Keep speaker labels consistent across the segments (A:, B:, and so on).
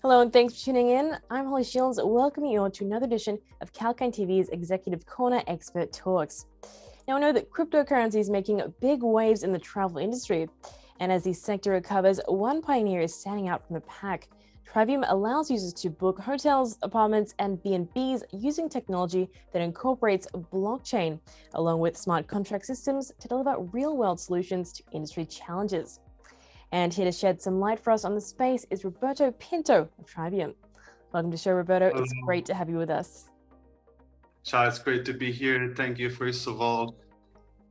A: Hello and thanks for tuning in. I'm Holly Shields, welcoming you all to another edition of Kalkine TV's Executive Corner Expert Talks. Now, I know that cryptocurrency is making big waves in the travel industry, and as the sector recovers, one pioneer is standing out from the pack. Tryvium allows users to book hotels, apartments, and B&Bs using technology that incorporates blockchain, along with smart contract systems to deliver real-world solutions to industry challenges. And here to shed some light for us on the space is Roberto Pinto of Tryvium. Welcome to the show, Roberto.
B: Hello.
A: It's great to have you with us.
B: Chad, it's great to be here. Thank you, first of all,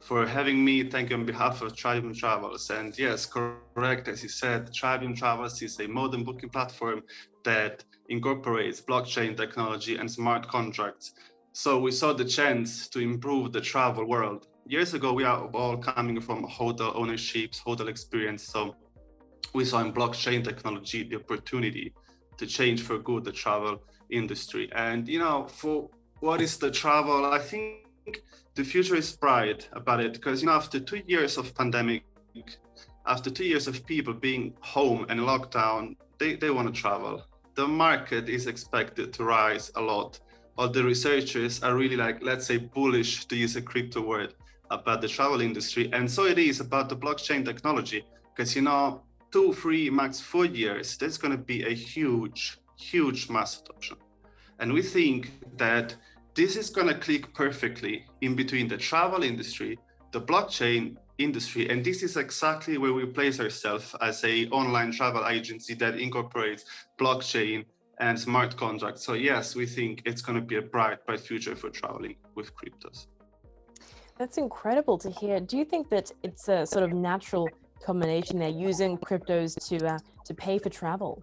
B: for having me. Thank you on behalf of Tryvium Travels. And yes, correct, as you said, Tryvium Travels is a modern booking platform that incorporates blockchain technology and smart contracts. So we saw the chance to improve the travel world. Years ago, we are all coming from hotel ownerships, hotel experience. So we saw in blockchain technology the opportunity to change for good the travel industry. And for what is the travel, I think the future is bright about it, because after 2 years of pandemic, after 2 years of people being home and lockdown, they want to travel. The market is expected to rise a lot. All the researchers are really, let's say, bullish, to use a crypto word, about the travel industry. And so it is about the blockchain technology, because 2, 3, max 4 years, there's going to be a huge mass adoption. And we think that this is going to click perfectly in between the travel industry, the blockchain industry, and this is exactly where we place ourselves as an online travel agency that incorporates blockchain and smart contracts. So yes, we think it's going to be a bright future for traveling with cryptos.
A: That's incredible to hear. Do you think that it's a sort of natural combination they're using cryptos to pay for travel?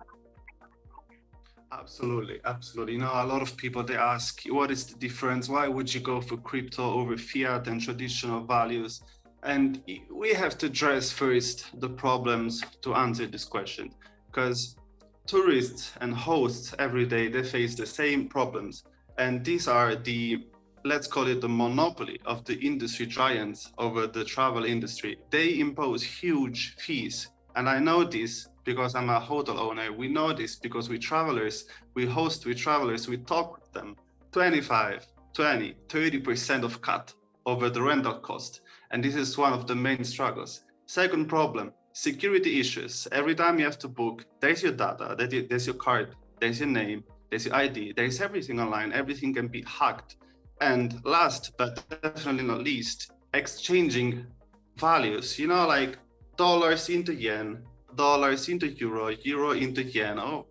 B: Absolutely. A lot of people, they ask, what is the difference? Why would you go for crypto over fiat and traditional values? And we have to address first the problems to answer this question, because tourists and hosts every day, they face the same problems. And these are let's call it the monopoly of the industry giants over the travel industry. They impose huge fees. And I know this because I'm a hotel owner. We know this because we host with travelers, we talk with them. 25, 20, 30% of cut over the rental cost. And this is one of the main struggles. Second problem, security issues. Every time you have to book, there's your data, there's your card, there's your name, there's your ID, there's everything online, everything can be hacked. And last, but definitely not least, exchanging values, like dollars into yen, dollars into euro, euro into yen, or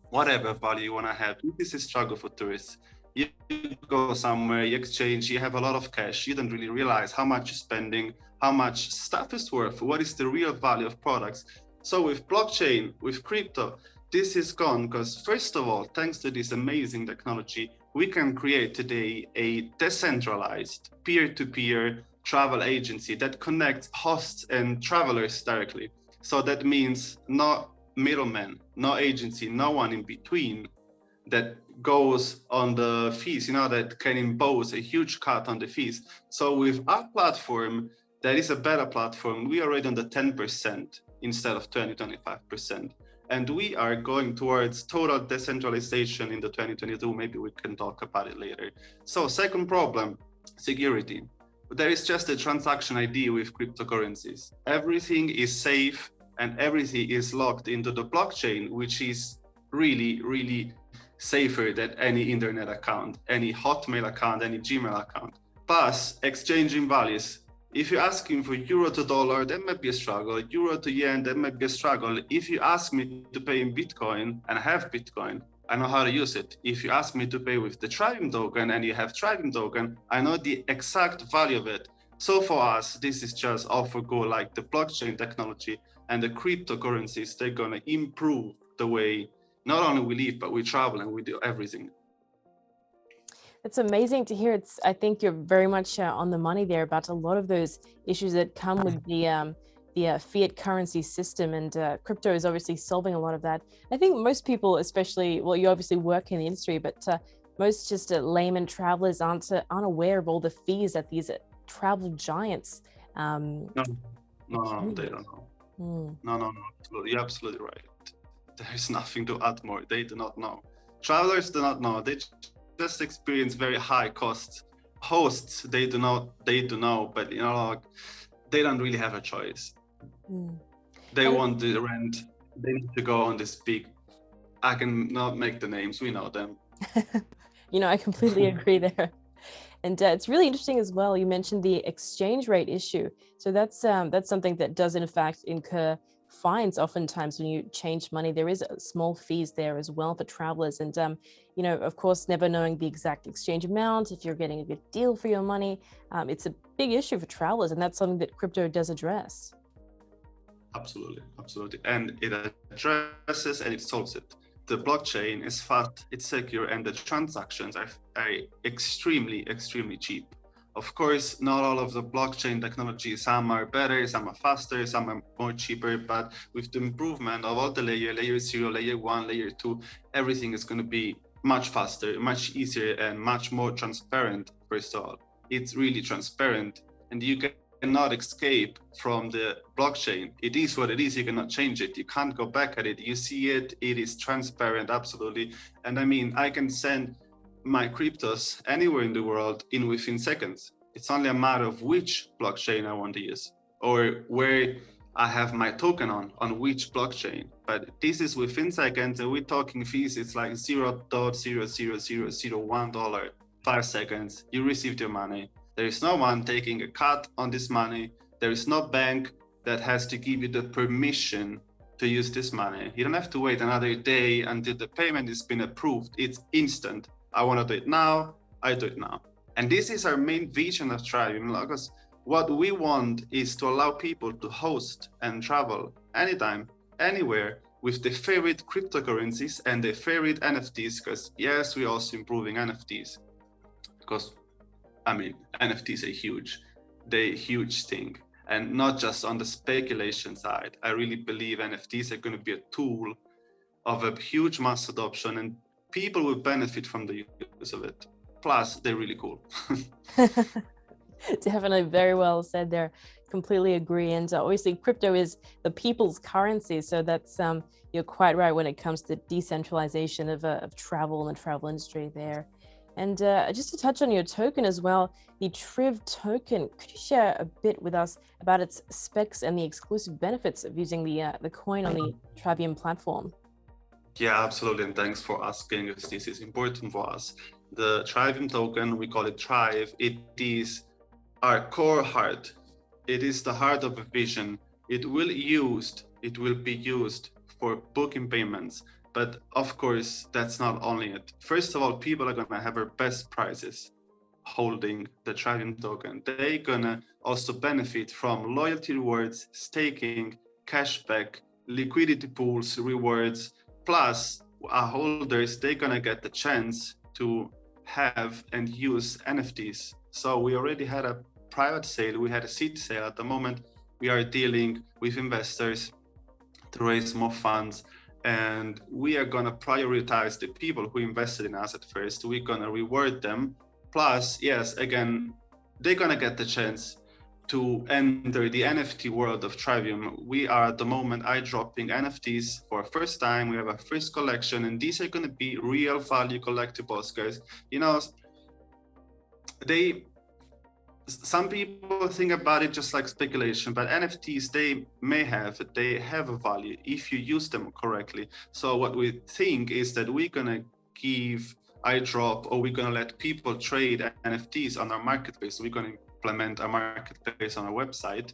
B: whatever value you want to have. This is a struggle for tourists. You go somewhere, you exchange, you have a lot of cash, you don't really realize how much you're spending, how much stuff is worth, what is the real value of products. So with blockchain, with crypto, this is gone, because first of all, thanks to this amazing technology, we can create today a decentralized peer-to-peer travel agency that connects hosts and travelers directly. So that means no middleman, no agency, no one in between that goes on the fees, that can impose a huge cut on the fees. So with our platform, that is a better platform, we are already on the 10% instead of 20-25%. And we are going towards total decentralization in the 2022. Maybe we can talk about it later. So second problem, security. There is just a transaction ID with cryptocurrencies. Everything is safe and everything is locked into the blockchain, which is really safer than any internet account, any Hotmail account, any Gmail account. Plus, exchanging values. If you're asking for euro to dollar, that might be a struggle. Euro to yen, that might be a struggle. If you ask me to pay in Bitcoin and I have Bitcoin, I know how to use it. If you ask me to pay with the Tryvium token and you have Tryvium token, I know the exact value of it. So for us, this is just AlphaGo, like the blockchain technology and the cryptocurrencies, they're gonna improve the way not only we live, but we travel and we do everything.
A: It's amazing to hear. I think you're very much on the money there about a lot of those issues that come with the fiat currency system, and crypto is obviously solving a lot of that. I think most people, especially, well, you obviously work in the industry, but most just layman travelers aren't aware of all the fees that these travel giants.
B: No, they don't know. No, absolutely. You're absolutely right. There's nothing to add more. They do not know. Travelers do not know. They just experience very high costs. Hosts, they do know, but they don't really have a choice. They want the rent. They need to go on this big. I can not make the names. We know them.
A: I completely agree there. And it's really interesting as well. You mentioned the exchange rate issue. So that's something that does in fact incur fines oftentimes when you change money. There is small fees there as well for travelers. And, of course, never knowing the exact exchange amount, if you're getting a good deal for your money, it's a big issue for travelers. And that's something that crypto does address.
B: Absolutely. And it addresses and it solves it. The blockchain is fast, it's secure, and the transactions are extremely, extremely cheap. Of course, not all of the blockchain technology, some are better, some are faster, some are more cheaper, but with the improvement of all the layer 0, layer 1, layer 2, everything is going to be much faster, much easier, and much more transparent. First of all, it's really transparent, and you cannot escape from the blockchain. It is what it is. You cannot change it. You can't go back at it. You see it. It is transparent, absolutely. And I mean, I can send my cryptos anywhere in the world within seconds. It's only a matter of which blockchain I want to use or where I have my token on which blockchain. But this is within seconds, and we're talking fees. It's like $0.00001. 5 seconds, you received your money. There is no one taking a cut on this money. There is no bank that has to give you the permission to use this money. You don't have to wait another day until the payment has been approved. It's instant. I want to do it now, I do it now. And this is our main vision of Tryvium, because what we want is to allow people to host and travel anytime, anywhere, with their favorite cryptocurrencies and their favorite NFTs, because yes, we're also improving NFTs. Because NFTs are they're a huge thing. And not just on the speculation side. I really believe NFTs are going to be a tool of a huge mass adoption, and people will benefit from the use of it. Plus, they're really cool.
A: Definitely, very well said there. Completely agree. And obviously, crypto is the people's currency. So that's you're quite right when it comes to decentralization of travel and the travel industry there. And just to touch on your token as well, the TRYV token, could you share a bit with us about its specs and the exclusive benefits of using the coin on the Tryvium platform?
B: Yeah, absolutely. And thanks for asking, because this is important for us. The Tryvium token, we call it TRYV. It is our core heart. It is the heart of a vision. It will be used for booking payments. But of course, that's not only it. First of all, people are gonna have their best prices holding the Tryvium token. They're gonna also benefit from loyalty rewards, staking, cashback, liquidity pools, rewards, plus our holders, they're gonna get the chance to have and use NFTs. So we already had a private sale, we had a seed sale. At the moment, we are dealing with investors to raise more funds. And we are going to prioritize the people who invested in us at first. We're going to reward them. Plus, yes, again, they're going to get the chance to enter the NFT world of Tryvium. We are at the moment eye-dropping NFTs for the first time. We have a first collection, and these are going to be real value collectibles, guys. Some people think about it just like speculation, but NFTs, they have a value if you use them correctly. So what we think is that we're gonna give iDrop, or we're gonna let people trade NFTs on our marketplace. We're gonna implement a marketplace on our website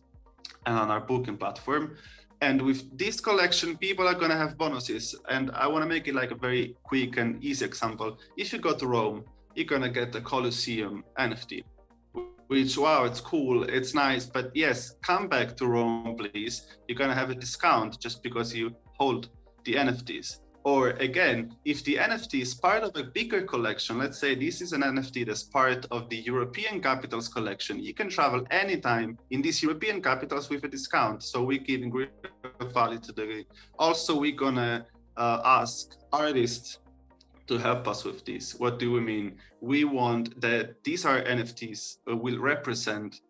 B: and on our booking platform. And with this collection, people are gonna have bonuses. And I wanna make it like a very quick and easy example. If you go to Rome, you're gonna get the Colosseum NFT. Which, wow, it's cool, it's nice, but yes, come back to Rome, please. You're gonna have a discount just because you hold the NFTs. Or again, if the NFT is part of a bigger collection, let's say this is an NFT that's part of the European capitals collection, you can travel anytime in these European capitals with a discount. So we're giving great value to the. Also, we're gonna ask artists to help us with this. What do we mean? We want that these are NFTs will represent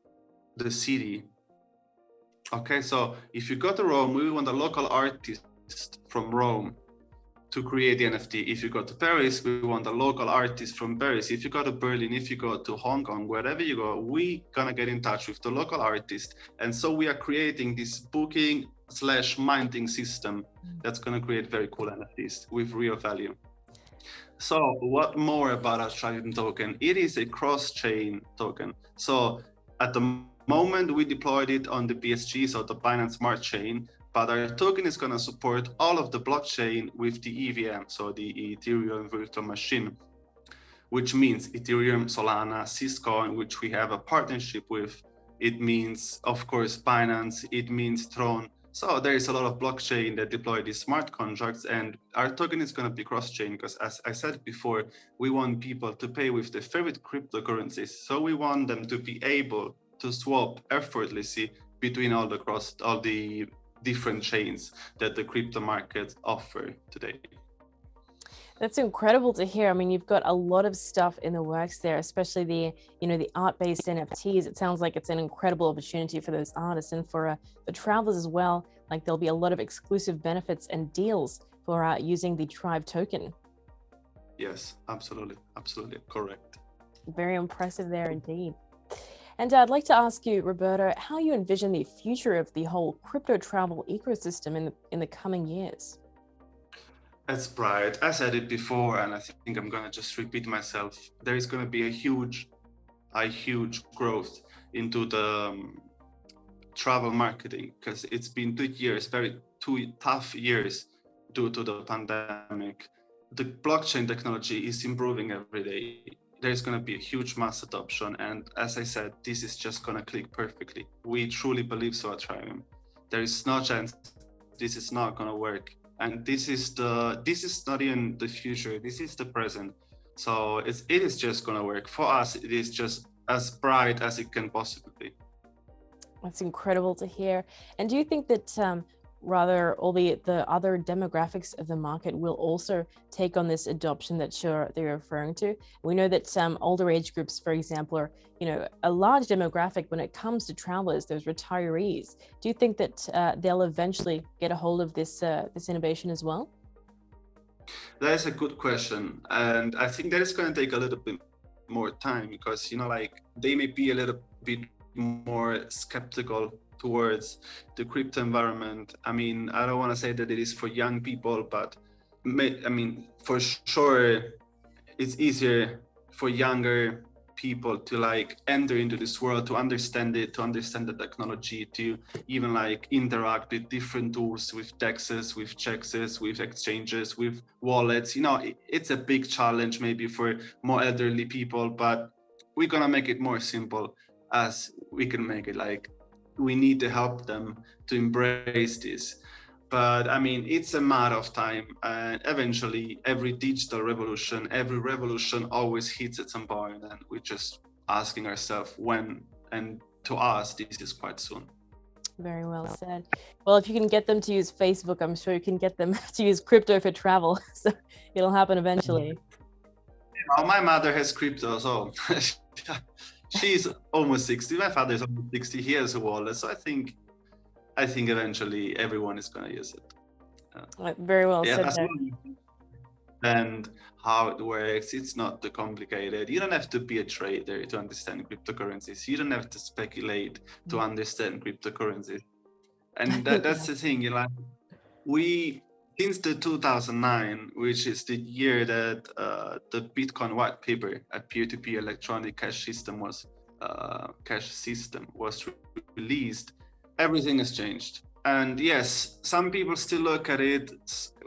B: the city. Okay, so if you go to Rome, we want a local artist from Rome to create the NFT. If you go to Paris, we want a local artist from Paris. If you go to Berlin, if you go to Hong Kong, wherever you go, we gonna get in touch with the local artist. And so we are creating this booking/minting system that's gonna create very cool NFTs with real value. So what more about our Tryvium token? It is a cross-chain token. So at the moment we deployed it on the BSG, so the Binance Smart Chain, but our token is going to support all of the blockchain with the EVM, so the Ethereum Virtual Machine, which means Ethereum, Solana, Syscoin, which we have a partnership with. It means, of course, Binance, it means Tron. So there is a lot of blockchain that deploy these smart contracts, and our token is going to be cross-chain because, as I said before, we want people to pay with their favorite cryptocurrencies. So we want them to be able to swap effortlessly between all the different chains that the crypto markets offer today.
A: That's incredible to hear. I mean, you've got a lot of stuff in the works there, especially the, the art-based NFTs. It sounds like it's an incredible opportunity for those artists and for the travelers as well. Like there'll be a lot of exclusive benefits and deals for using the TRYV token.
B: Yes, absolutely. Absolutely correct.
A: Very impressive there indeed. And I'd like to ask you, Roberto, how you envision the future of the whole crypto travel ecosystem in the coming years.
B: That's bright. I said it before, and I think I'm gonna just repeat myself. There is gonna be a huge growth into the travel marketing because it's been 2 years, two tough years due to the pandemic. The blockchain technology is improving every day. There's going to be a huge mass adoption, and as I said, this is just going to click perfectly. We truly believe so at Tryvium. There is no chance this is not going to work, and this is not even the future. This is the present. So it is just going to work for us. It is just as bright as it can possibly be.
A: That's incredible to hear. And do you think that rather all the other demographics of the market will also take on this adoption that you're referring to? We know that some older age groups, for example, are a large demographic when it comes to travelers, those retirees. Do you think that they'll eventually get a hold of this innovation as well?
B: That is a good question, and I think that is going to take a little bit more time because they may be a little bit more skeptical towards the crypto environment. I mean, I don't want to say that it is for young people, but for sure it's easier for younger people to enter into this world, to understand it, to understand the technology, to even interact with different tools, with DEXs, with checks, with exchanges, with wallets. It's a big challenge maybe for more elderly people, but we're gonna make it more simple as we can make it. We need to help them to embrace this. But I mean, it's a matter of time, and eventually every digital revolution, every revolution always hits at some point, and we're just asking ourselves when, and to us, this is quite soon.
A: Very well said. Well, if you can get them to use Facebook, I'm sure you can get them to use crypto for travel. So it'll happen eventually.
B: My mother has crypto, so she's almost 60. My father's almost 60. He has a wallet, so I think eventually everyone is going to use it.
A: Very well said.
B: And how it works, it's not too complicated. You don't have to be a trader to understand cryptocurrencies. You don't have to speculate to understand cryptocurrencies. And that's the thing. We, since the 2009, which is the year that the Bitcoin white paper, a peer-to-peer electronic cash system was released, everything has changed. And yes, some people still look at it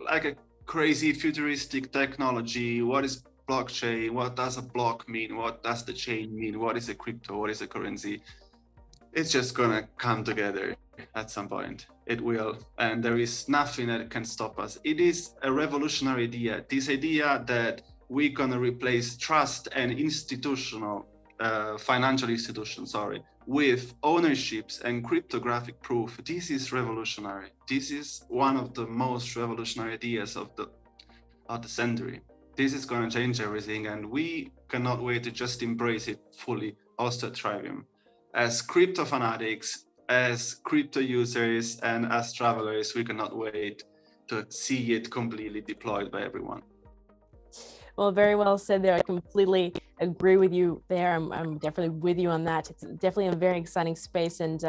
B: like a crazy futuristic technology. What is blockchain? What does a block mean? What does the chain mean? What is a crypto? What is a currency? It's just gonna come together at some point. It will, and there is nothing that can stop us. It is a revolutionary idea. This idea that we're gonna replace trust and financial institutions, with ownerships and cryptographic proof. This is revolutionary. This is one of the most revolutionary ideas of the century. This is going to change everything, and we cannot wait to just embrace it fully, also at Tryvium. As crypto fanatics, as crypto users, and as travelers, we cannot wait to see it completely deployed by everyone.
A: Well, very well said there. I completely agree with you there. I'm definitely with you on that. It's definitely a very exciting space, and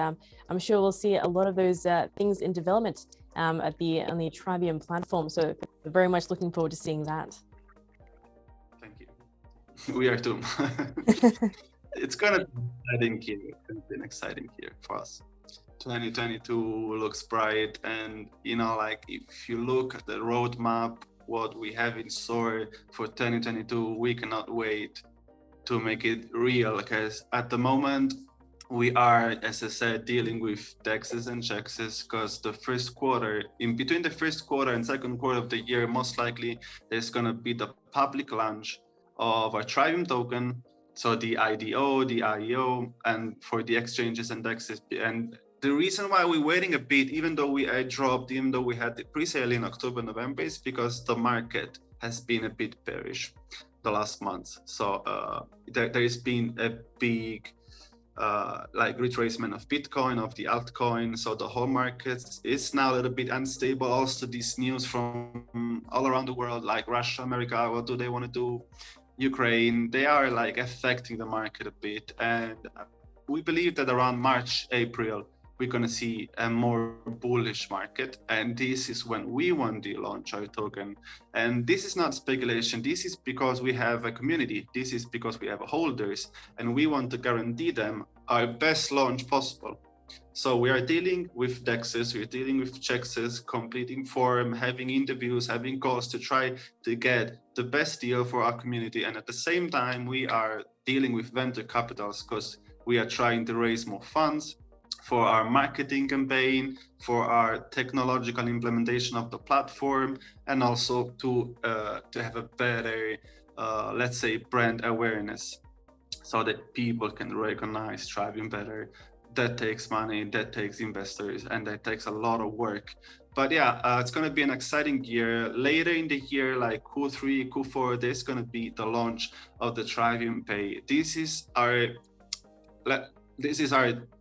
A: I'm sure we'll see a lot of those things in development on the Tryvium platform. So we're very much looking forward to seeing that.
B: Thank you. We are too. It's gonna be exciting here. It's gonna be an exciting year for us. 2022 looks bright, and like if you look at the roadmap, what we have in store for 2022, we cannot wait to make it real, because at the moment we are, as I said, dealing with taxes and checks, because the first quarter, in between the first quarter and second quarter of the year, most likely there's going to be the public launch of our Tryvium token, so the IDO, the IEO, and for the exchanges and taxes. And the reason why we're waiting a bit, even though we dropped, even though we had the pre-sale in October, November, is because the market has been a bit bearish the last months. So there has been a big retracement of Bitcoin, of the altcoin. So the whole market is now a little bit unstable. Also, this news from all around the world, like Russia, America, what do they want to do? Ukraine, they are affecting the market a bit. And we believe that around March, April, we're going to see a more bullish market. And this is when we want to launch our token. And this is not speculation. This is because we have a community. This is because we have holders, and we want to guarantee them our best launch possible. So we are dealing with DEXs, we're dealing with checks, completing forum, having interviews, having calls to try to get the best deal for our community. And at the same time, we are dealing with venture capitals, because we are trying to raise more funds for our marketing campaign, for our technological implementation of the platform, and also to have a better, let's say, brand awareness, so that people can recognize Tryvium better. That takes money, that takes investors, and that takes a lot of work. But yeah, it's going to be an exciting year. Later in the year, like Q3, Q4, there's going to be the launch of the Tryvium Pay. This is our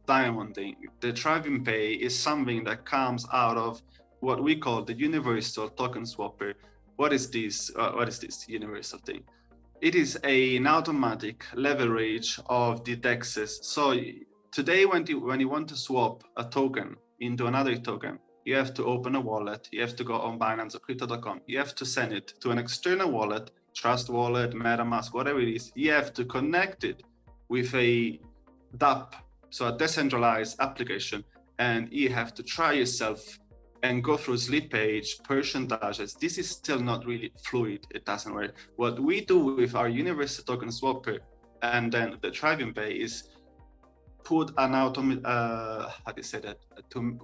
B: diamond thing. The Tryvium Pay is something that comes out of what we call the universal token swapper. What is this? What is this universal thing? It is an automatic leverage of the DEXs. So today, when you want to swap a token into another token, you have to open a wallet. You have to go on Binance or Crypto.com. You have to send it to an external wallet, Trust Wallet, MetaMask, whatever it is. You have to connect it with a DApp, so a decentralized application, and you have to try yourself and go through slip page, percentages. This is still not really fluid. It doesn't work. What we do with our universal token swapper and then the Tryvium Pay is put an automatic,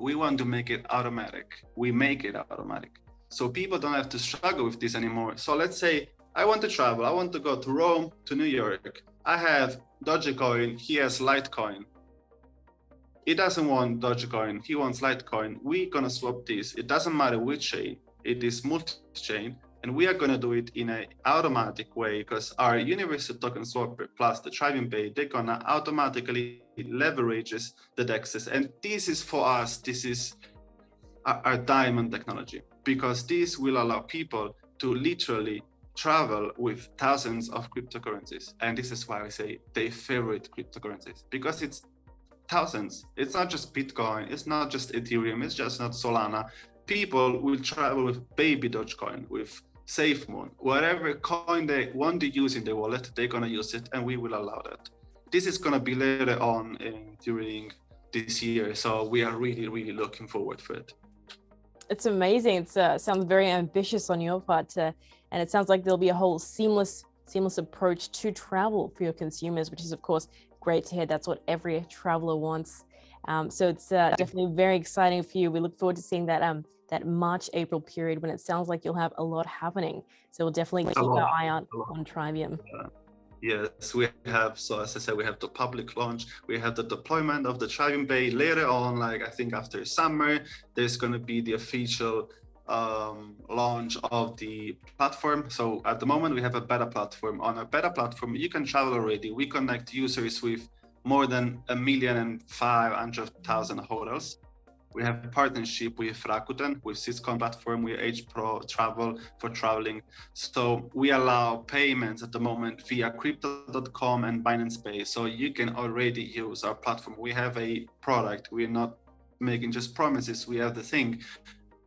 B: we want to make it automatic. We make it automatic. So people don't have to struggle with this anymore. So let's say I want to travel. I want to go to Rome, to New York. I have Dogecoin. He has Litecoin. He doesn't want Dogecoin. He wants Litecoin. We're going to swap this. It doesn't matter which chain. It is multi-chain. And we are going to do it in an automatic way, because our universal token swapper plus the Tryvium Pay, they're going to automatically leverages the DEXs. And this is for us, this is our diamond technology, because this will allow people to literally travel with thousands of cryptocurrencies. And this is why I say they favorite cryptocurrencies, because it's thousands. It's not just Bitcoin, it's not just Ethereum, it's just not Solana. People will travel with baby Dogecoin, with SafeMoon, whatever coin they want to use in their wallet, they're going to use it, and we will allow that. This is going to be later on during this year, so we are really, really looking forward for it.
A: It's amazing. It sounds very ambitious on your part, and it sounds like there'll be a whole seamless approach to travel for your consumers, which is, of course, great to hear. That's what every traveler wants. So it's definitely very exciting for you. We look forward to seeing that that March-April period, when it sounds like you'll have a lot happening. So we'll definitely keep our eye out on Tryvium.
B: Yes, we have, so as I said, we have the public launch, we have the deployment of the Tryvium Pay. Later on, like I think after summer, there's going to be the official launch of the platform. So at the moment we have a beta platform. On a beta platform, you can travel already. We connect users with more than 1,500,000 hotels. We have a partnership with Rakuten, with Syscon platform, with H Pro Travel for traveling. So we allow payments at the moment via crypto.com and Binance Pay. So you can already use our platform. We have a product. We're not making just promises. We have the thing.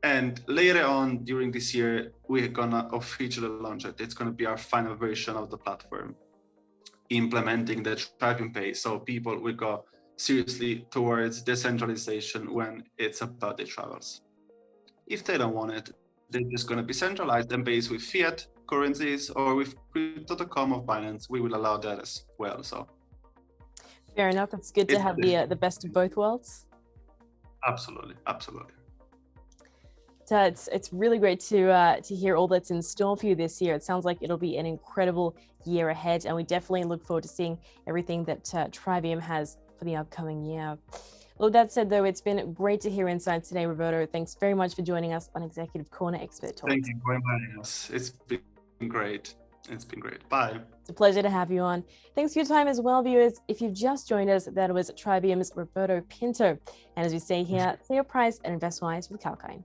B: And later on during this year, we're gonna officially launch it. It's gonna be our final version of the platform, implementing the Tryvium Pay. So people will go seriously towards decentralization when it's about their travels. If they don't want it, they're just going to be centralized and based with fiat currencies or with crypto.com of Binance. We will allow that as well. So
A: fair enough. It's good to have the best of both worlds.
B: Absolutely, absolutely.
A: So it's really great to hear all that's in store for you this year. It sounds like it'll be an incredible year ahead, and we definitely look forward to seeing everything that Tryvium has for the upcoming year. Well, that said, though, it's been great to hear insights today, Roberto. Thanks very much for joining us on Executive Corner Expert Talks.
B: Thank you for inviting us. It's been great. It's been great. Bye.
A: It's a pleasure to have you on. Thanks for your time as well, viewers. If you've just joined us, that was Tryvium's Roberto Pinto. And as we say here, say your price and invest wise with Kalkine.